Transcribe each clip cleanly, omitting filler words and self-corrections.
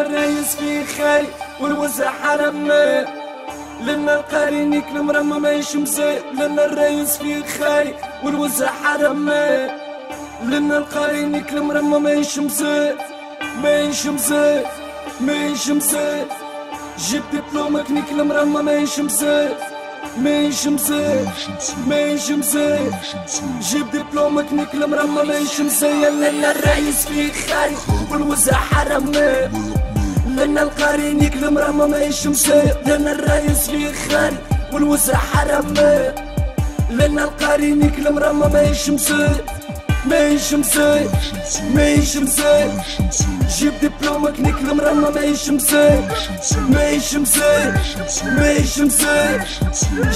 الرئيس فيه خالي والوزع حرمه، لنا القارين يكل مرمى ما يشمسه، لنا الرئيس فيه خالي والوزع حرمه، لنا القارين يكل مرمى ما يشمسه، ما يشمسه ما يشمسه، جيب دبلومك نكل مرمى ما يشمسه، ما يشمسه ما يشمسه، جيب دبلومك نكل مرمى ما يشمسه. لنا الرئيس فيه خالي والوزع حرمه، لنا القارين يكل مرمى ما يشمسه، لنا الرئيس فيه خالي والوزع حرمه، لنا القارين يكل مرمى ما يشمسه، ما يشمسه ما يشمسه، جيب دبلومك نكل مرمى ما يشمسه، ما يشمسه ما يشمسه،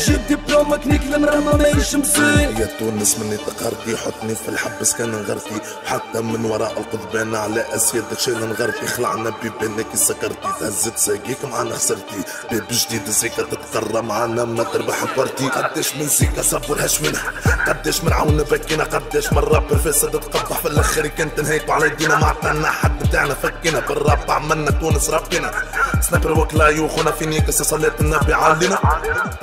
جيب دبلومك نكل مرمى ما يشمسه. يا تونس مني تقهرتي، حطني في الحبس كان نغرتي، حتى من وراء القضبان على اسيادك شايل نغرتي، خلعنا بيبانك سكرتي، تهزت ساقيك معانا خسرتي، باب جديد زيكا تتقرى معانا ما تربح بارتي. قداش من زيكا صبرهاش منها، قداش من عون بكينا، قداش من رابر فاسد تقبح في الاخر كان تنهيك على يدينا، ما عطانا حد بتاعنا فكينا، بالراب عملنا تونس ربنا، سنابر وكلايو خونا فينيك صلاة النبي علينا،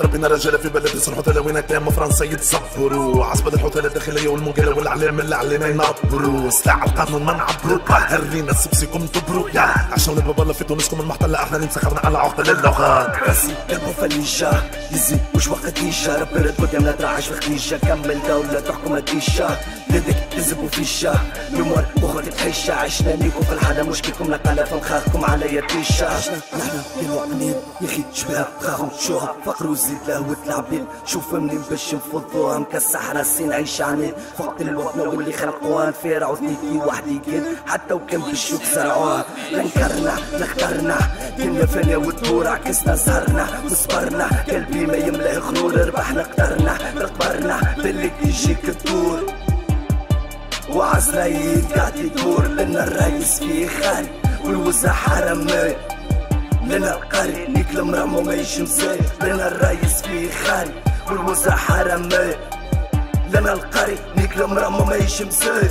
ربنا رجال في بلد يصلحوا تلاوينا كام فرنسا يتصبروا، عصبة الحوثة الداخلية والمقالة والاعلام اللي علينا ينبروا، سلاح القانون ما نعبروا، هرينا سبسيكم تبروا يا عشان البابا في تونسكم المحتلة احنا نمسخرنا على عقدة اللغات. راسي قلبه فليجة يزيد وش وقت يجا، ربرد قدام لا تراعش في خديجة، كمل دولة تحكم الديشة، يدك تزبوا في الشاه، يوم اخوة تحيشة، عشنا ليكم في الحالة مشكلكم نقلة فنخاخكم على يديشة، نحنا للوطنين يخي شباب خاخم شوها، فقر وزيد له وتلعبين، شوف منين باش نفضوها، مكسح راسين عيش عنين، فقد الوطن واللي خلقوها نفيرعو ثنيتي وحدي كين، حتى وكان بالشوك زرعوها، ننكرنا نخترنا دنيا فانية وتدور، عكسنا سهرنا وصبرنا، قلبي ما يملأ غرور، ربحنا قدرنا تقبرنا باللي يجيك الدور، وعزرايل قاعد يدور، لنا الرئيس فيه خالي والوزع حرمه، لنا القاري نكل مرمى ما يشمسه، لنا الرئيس فيه خالي والوزع حرمه، لنا القاري نكل مرمى ما يشمسه.